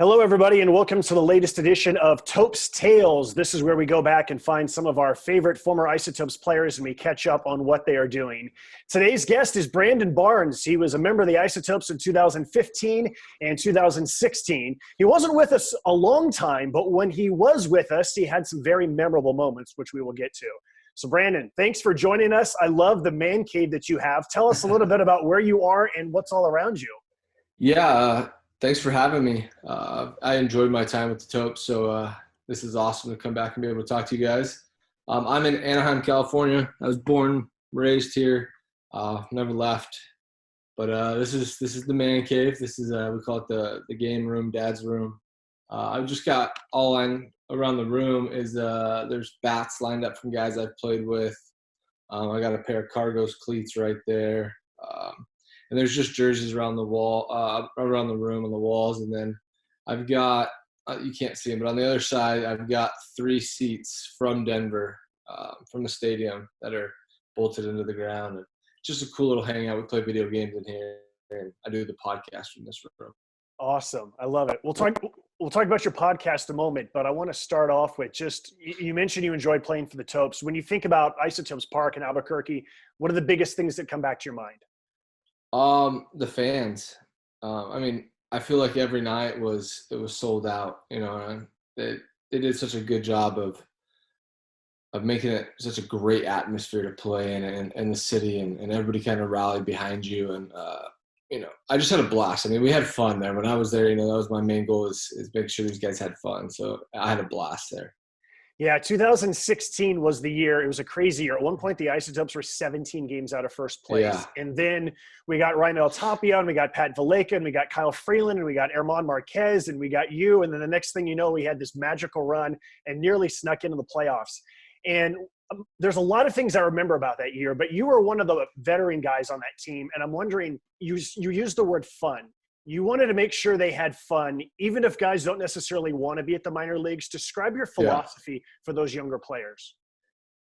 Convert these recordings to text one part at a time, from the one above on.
Hello, everybody, and welcome to the latest edition of Topes Tales. This is where we go back and find some of our favorite former Isotopes players, and we catch up on what they are doing. Today's guest is Brandon Barnes. He was a member of the Isotopes in 2015 and 2016. He wasn't with us a long time, but when he was with us, he had some very memorable moments, which we will get to. So, Brandon, thanks for joining us. I love the man cave that you have. Tell us a little bit about where you are and what's all around you. Yeah, thanks for having me. I enjoyed my time with the Topes, so this is awesome to come back and be able to talk to you guys. I'm in Anaheim, California. I was born, raised here, never left. But this is the man cave. This is we call it the game room, Dad's room. I've just got all around the room is there's bats lined up from guys I've played with. I got a pair of Cargos cleats right there. And there's just jerseys around the wall, around the room on the walls. And then I've got, you can't see them, but on the other side, I've got 3 seats from Denver, from the stadium that are bolted into the ground. And just a cool little hangout. We play video games in here, and I do the podcast from this room. Awesome. I love it. We'll talk about your podcast in a moment, but I want to start off with just, you mentioned you enjoyed playing for the Topes. When you think about Isotopes Park in Albuquerque, what are the biggest things that come back to your mind? The fans. I mean, I feel like every night it was sold out, and they did such a good job of making it such a great atmosphere to play in and the city and everybody kind of rallied behind you. And, I just had a blast. I mean, we had fun there. When I was there, that was my main goal is make sure these guys had fun. So I had a blast there. Yeah, 2016 was the year. It was a crazy year. At one point, the Isotopes were 17 games out of first place. Yeah. And then we got Ryan Tapia, and we got Pat Valleca, and we got Kyle Freeland, and we got Herman Marquez, and we got you. And then the next thing you know, we had this magical run and nearly snuck into the playoffs. And there's a lot of things I remember about that year, but you were one of the veteran guys on that team. And I'm wondering, you used the word fun. You wanted to make sure they had fun, even if guys don't necessarily want to be at the minor leagues. Describe your philosophy for those younger players.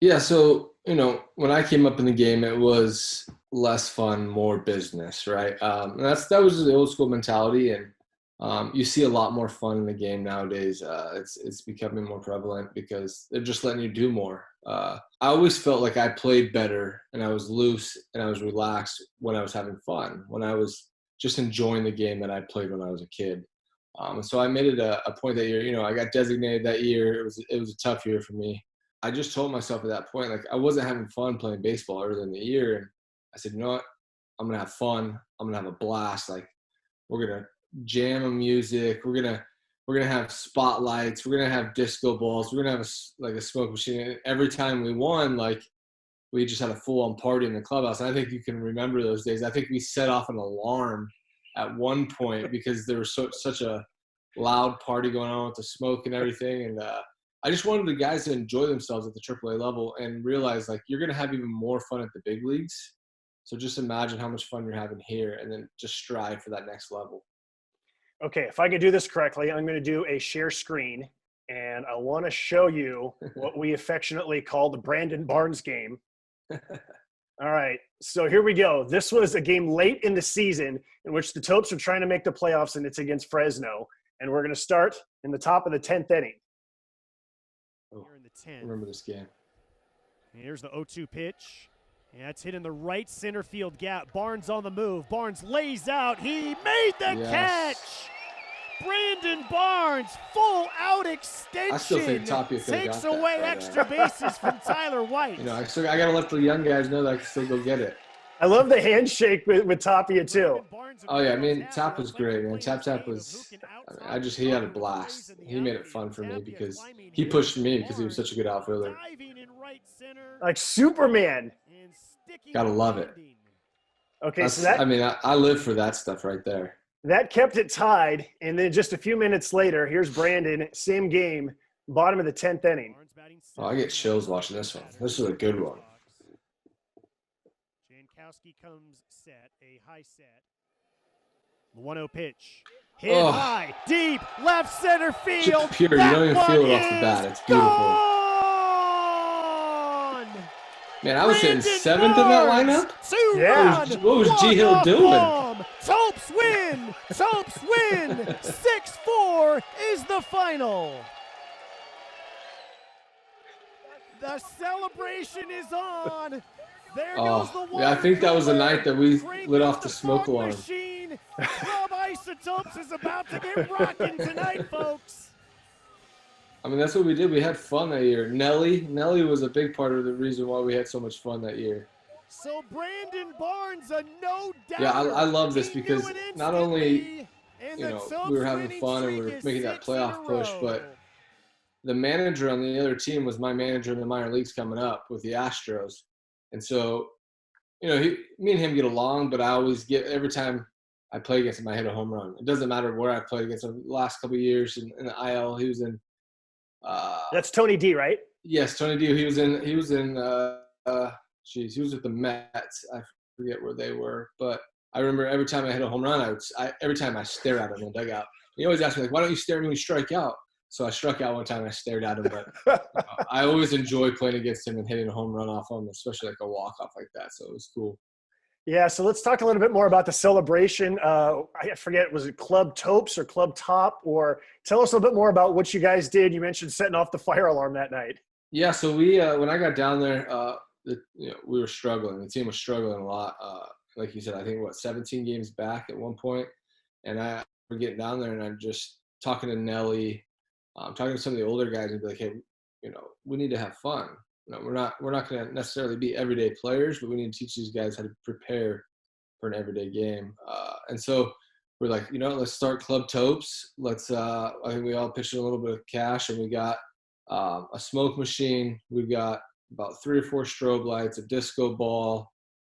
Yeah, so, when I came up in the game, it was less fun, more business, right? And that was the old school mentality, and you see a lot more fun in the game nowadays. It's becoming more prevalent because they're just letting you do more. I always felt like I played better, and I was loose, and I was relaxed when I was having fun, when I was just enjoying the game that I played when I was a kid. And so I made it a point that year. I got designated that year. It was a tough year for me. I just told myself at that point, like, I wasn't having fun playing baseball earlier in the year. And I said, you know what? I'm going to have fun. I'm going to have a blast. Like, we're going to jam music. We're going to have spotlights. We're going to have disco balls. We're going to have a smoke machine. And every time we won, we just had a full-on party in the clubhouse. And I think you can remember those days. I think we set off an alarm at one point because there was such a loud party going on with the smoke and everything. And I just wanted the guys to enjoy themselves at the AAA level and realize, you're going to have even more fun at the big leagues. So just imagine how much fun you're having here and then just strive for that next level. Okay, if I can do this correctly, I'm going to do a share screen. And I want to show you what we affectionately call the Brandon Barnes game. All right, so here we go. This was a game late in the season in which the Topes are trying to make the playoffs, and it's against Fresno. And we're going to start in the top of the 10th inning. Here in the 10th. Remember this game. And here's the 0-2 pitch. And that's hit in the right center field gap. Barnes on the move. Barnes lays out. He made the catch. Brandon Barnes, full out extension. I still think Tapia takes away extra bases from Tyler White. I got to let the young guys know that I can still go get it. I love the handshake with Tapia too. Oh yeah, I mean, Tap was great, man. Tap was, he had a blast. He made it fun for me because he pushed me because he was such a good outfielder. Like Superman. Gotta love it. Okay, so I live for that stuff right there. That kept it tied, and then just a few minutes later, here's Brandon, same game, bottom of the 10th inning. Oh, I get chills watching this one. This is a good one. Jankowski comes set, a high set. The 1-0 pitch. Hit high, deep, left center field. Just pure. You don't even feel it off the bat. It's beautiful. Gone! Man, I was hitting 7th in that lineup. Yeah. What was G Hill doing? Topes win! Topes win! 6-4 score is the final. The celebration is on. There goes the water yeah, I think that was the night that we Crank lit up off the smoke fog alarm. machine. Club Isotopes is about to get rocking tonight, folks. I mean, that's what we did. We had fun that year. Nelly was a big part of the reason why we had so much fun that year. So Brandon Barnes, a no doubt. Yeah, I love this because not only and we were having fun and we were making that playoff push, but the manager on the other team was my manager in the minor leagues coming up with the Astros. And so, me and him get along, but I always every time I play against him, I hit a home run. It doesn't matter where I played against him. The last couple of years in the IL, he was in. That's Tony D, right? Yes, Tony D. He was in. He was with the Mets. I forget where they were, but I remember every time I hit a home run, every time I stare at him in the dugout. He always asked me, like, why don't you stare at me when you strike out? So I struck out one time and I stared at him, but I always enjoy playing against him and hitting a home run off him, especially like a walk-off like that. So it was cool. Yeah, so let's talk a little bit more about the celebration. I forget, was it Club Topes or Club Top? Or tell us a little bit more about what you guys did. You mentioned setting off the fire alarm that night. Yeah, so we when I got down there, we were struggling. The team was struggling a lot. Like you said, I think 17 games back at one point, and we're getting down there, and I'm just talking to Nelly, talking to some of the older guys, and be like, hey, we need to have fun. We're not going to necessarily be everyday players, but we need to teach these guys how to prepare for an everyday game. And so we're like, let's start Club Topes. I think we all pitched in a little bit of cash, and we got a smoke machine. We've got about 3 or 4 strobe lights, a disco ball,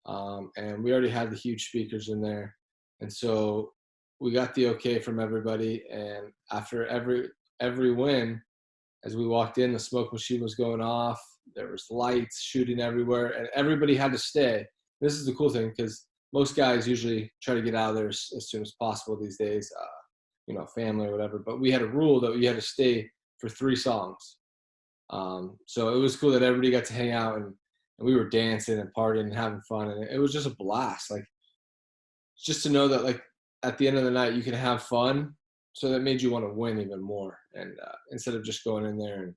and we already had the huge speakers in there. And so we got the okay from everybody. And after every win, as we walked in, the smoke machine was going off. There was lights shooting everywhere, and everybody had to stay. This is the cool thing, because most guys usually try to get out of there as soon as possible these days, family or whatever. But we had a rule that you had to stay for 3 songs. So it was cool that everybody got to hang out, and we were dancing and partying and having fun, and it was just a blast. Like, just to know that, like, at the end of the night you can have fun, so that made you want to win even more. And instead of just going in there and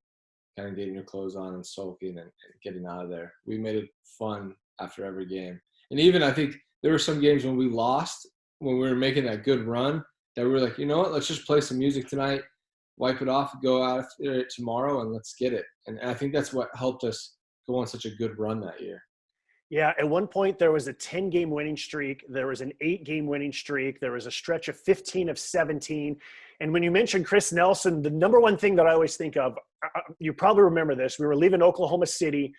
kind of getting your clothes on and sulking and getting out of there, we made it fun after every game. And even I think there were some games when we lost, when we were making that good run, that we were like, you know what, let's just play some music tonight, wipe it off, go out there tomorrow, and let's get it. And I think that's what helped us go on such a good run that year. Yeah, at one point there was a 10-game winning streak. There was an 8-game winning streak. There was a stretch of 15 of 17. And when you mentioned Chris Nelson, the number one thing that I always think of, you probably remember this, we were leaving Oklahoma City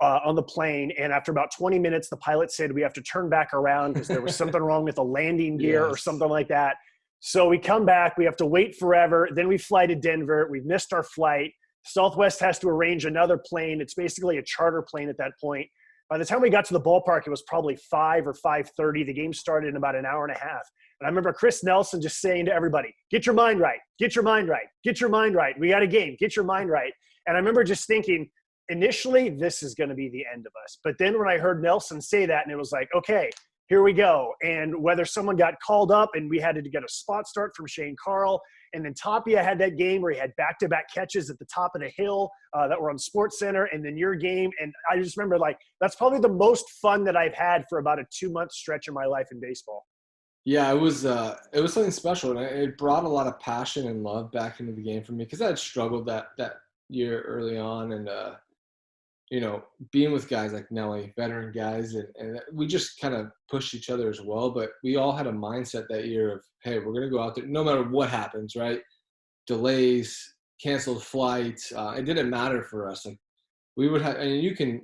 on the plane, and after about 20 minutes, the pilot said we have to turn back around because there was something wrong with the landing gear or something like that. So we come back, we have to wait forever. Then we fly to Denver. We've missed our flight. Southwest has to arrange another plane. It's basically a charter plane at that point. By the time we got to the ballpark, it was probably 5 or 5:30. The game started in about an hour and a half. And I remember Chris Nelson just saying to everybody, get your mind right, get your mind right, get your mind right. We got a game, get your mind right. And I remember just thinking, initially, this is going to be the end of us. But then when I heard Nelson say that, and it was like, okay, here we go. And whether someone got called up and we had to get a spot start from Shane Carl, and then Tapia had that game where he had back-to-back catches at the top of the hill that were on Sports Center, and then your game. And I just remember, like, that's probably the most fun that I've had for about a 2-month stretch in my life in baseball. Yeah, it was something special, and it brought a lot of passion and love back into the game for me, because I had struggled that year early on, and being with guys like Nelly, veteran guys, and we just kind of pushed each other as well. But we all had a mindset that year of, hey, we're going to go out there no matter what happens, right? Delays, canceled flights. It didn't matter for us. Like, we would have, and you can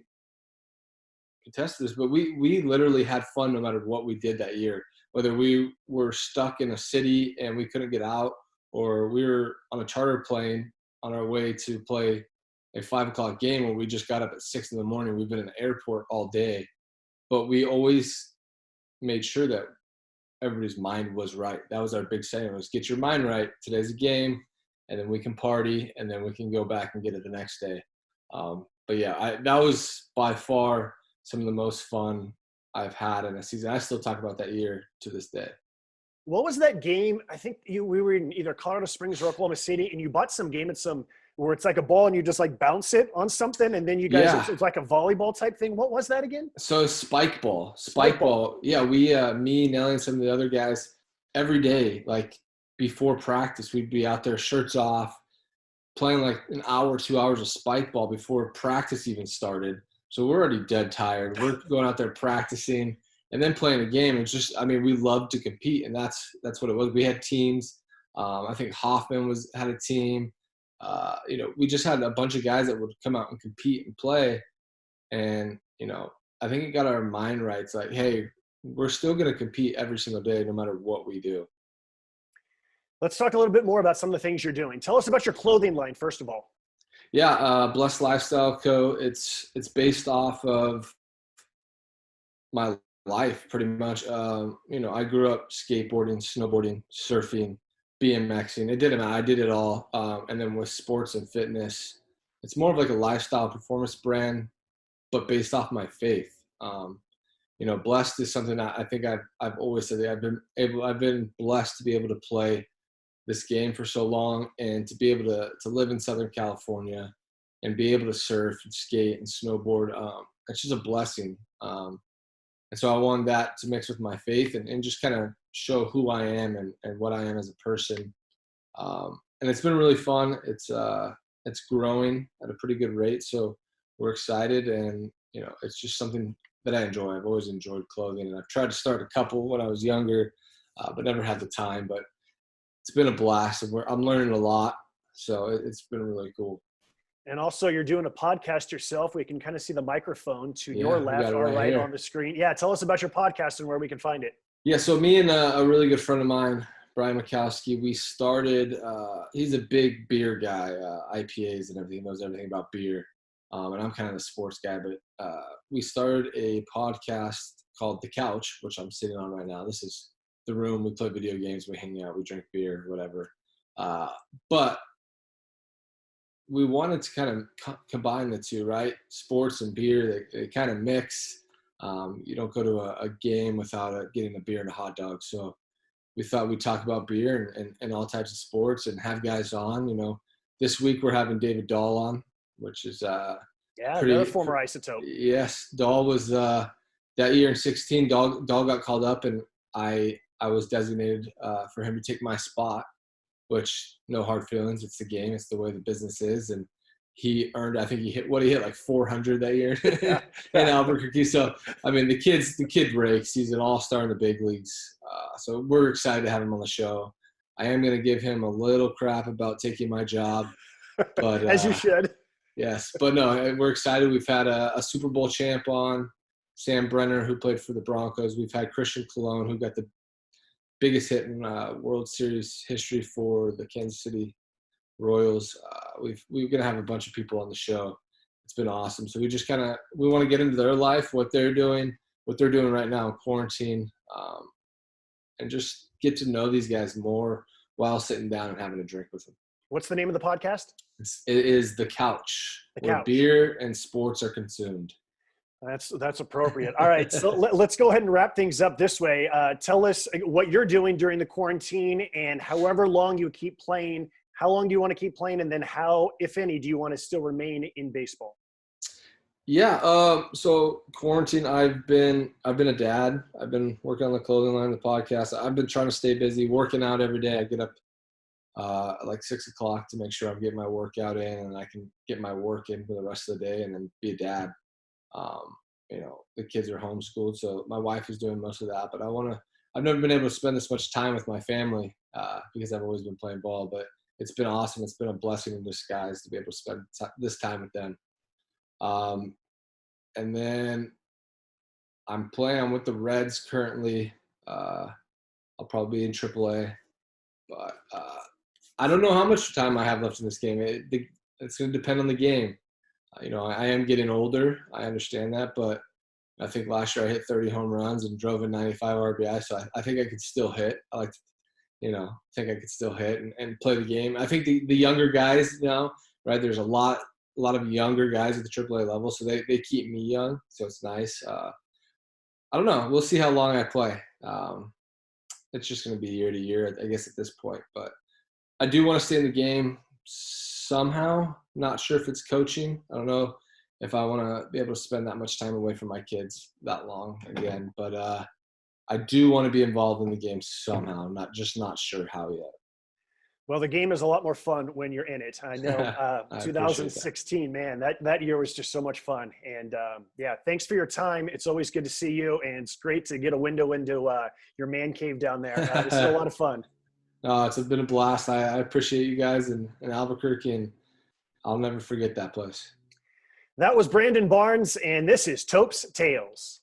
contest this, but we literally had fun no matter what we did that year. Whether we were stuck in a city and we couldn't get out, or we were on a charter plane on our way to play a 5 o'clock game where we just got up at 6 in the morning. We've been in the airport all day, but we always made sure that everybody's mind was right. That was our big saying, was get your mind right. Today's a game, and then we can party, and then we can go back and get it the next day. But yeah, that was by far some of the most fun I've had in a season. I still talk about that year to this day. What was that game? I think we were in either Colorado Springs or Oklahoma City, and you bought some game at some where it's like a ball and you just like bounce it on something, and then you guys Yeah. it's like a volleyball type thing. What was that again? So spike ball. Yeah, we, me, Nelly, and some of the other guys, every day, like before practice, we'd be out there, shirts off, playing like an hour, 2 hours of spike ball before practice even started. So we're already dead tired. We're going out there practicing and then playing a game. It's just, I mean, we love to compete, and that's what it was. We had teams. I think Hoffman had a team. We just had a bunch of guys that would come out and compete and play. And, I think it got our mind right. It's like, hey, we're still going to compete every single day, no matter what we do. Let's talk a little bit more about some of the things you're doing. Tell us about your clothing line, first of all. Yeah, Blessed Lifestyle Co. It's based off of my life, pretty much. I grew up skateboarding, snowboarding, surfing, BMXing. It didn't matter. I did it all. And then with sports and fitness, it's more of like a lifestyle performance brand, but based off my faith. Blessed is something that I think I've always said that I've been blessed to be able to play this game for so long, and to be able to live in Southern California and be able to surf and skate and snowboard. It's just a blessing. And so I wanted that to mix with my faith and just kind of show who I am and what I am as a person. And it's been really fun. It's growing at a pretty good rate. So we're excited, and, it's just something that I enjoy. I've always enjoyed clothing, and I've tried to start a couple when I was younger, but never had the time. But it's been a blast, and I'm learning a lot. So it's been really cool. And also, you're doing a podcast yourself. We can kind of see the microphone to your left or right here on the screen. Yeah, tell us about your podcast and where we can find it. Yeah, so me and a really good friend of mine, Brian Mikowski, we started, he's a big beer guy, IPAs and everything, knows everything about beer. And I'm kind of a sports guy, but we started a podcast called The Couch, which I'm sitting on right now. This is the room. We play video games, we hang out, we drink beer, whatever. But we wanted to kind of combine the two, right? Sports and beer, they kind of mix. You don't go to a game without getting a beer and a hot dog. So we thought we'd talk about beer and all types of sports and have guys on. This week we're having David Dahl on, which is another former Isotope. Yes, Dahl was that year in 2016. Dahl got called up, and I was designated for him to take my spot. Which, no hard feelings. It's the game. It's the way the business is. And he earned, I think he hit like 400 that year in Albuquerque. So, I mean, the kid breaks. He's an all-star in the big leagues. So we're excited to have him on the show. I am going to give him a little crap about taking my job. But as you should. Yes. But no, we're excited. We've had a Super Bowl champ on, Sam Brenner, who played for the Broncos. We've had Christian Colon, who got the biggest hit in World Series history for the Kansas City Royals. We're going to have a bunch of people on the show. It's been awesome. So we just we want to get into their life, what they're doing right now in quarantine, and just get to know these guys more while sitting down and having a drink with them. What's the name of the podcast? It is The Couch, where beer and sports are consumed. That's appropriate. All right, so let's go ahead and wrap things up this way. Tell us what you're doing during the quarantine, and however long you keep playing, how long do you want to keep playing, and then how, if any, do you want to still remain in baseball? Yeah, so quarantine, I've been a dad. I've been working on the clothing line, the podcast. I've been trying to stay busy, working out every day. I get up at like 6 o'clock to make sure I'm getting my workout in, and I can get my work in for the rest of the day and then be a dad. The kids are homeschooled, so my wife is doing most of that, but I've never been able to spend this much time with my family, because I've always been playing ball, but it's been awesome. It's been a blessing in disguise to be able to spend this time with them. And then I'm with the Reds currently. I'll probably be in AAA, but, I don't know how much time I have left in this game. It's going to depend on the game. I am getting older. I understand that, but I think last year I hit 30 home runs and drove in 95 RBI. So I think I could still hit. I like to, think I could still hit and play the game. I think the younger guys now, right? There's a lot of younger guys at the AAA level, so they keep me young. So it's nice. I don't know. We'll see how long I play. it's just going to be year to year, I guess, at this point. But I do want to stay in the game somehow. Not sure if it's coaching. I don't know if I want to be able to spend that much time away from my kids that long again. But I do want to be involved in the game somehow. I'm not sure how yet. Well, the game is a lot more fun when you're in it. I know 2016, man, that year was just so much fun. And yeah, thanks for your time. It's always good to see you. And it's great to get a window into your man cave down there. This is a lot of fun. It's been a blast. I appreciate you guys in Albuquerque, and I'll never forget that place. That was Brandon Barnes, and this is Topes Tales.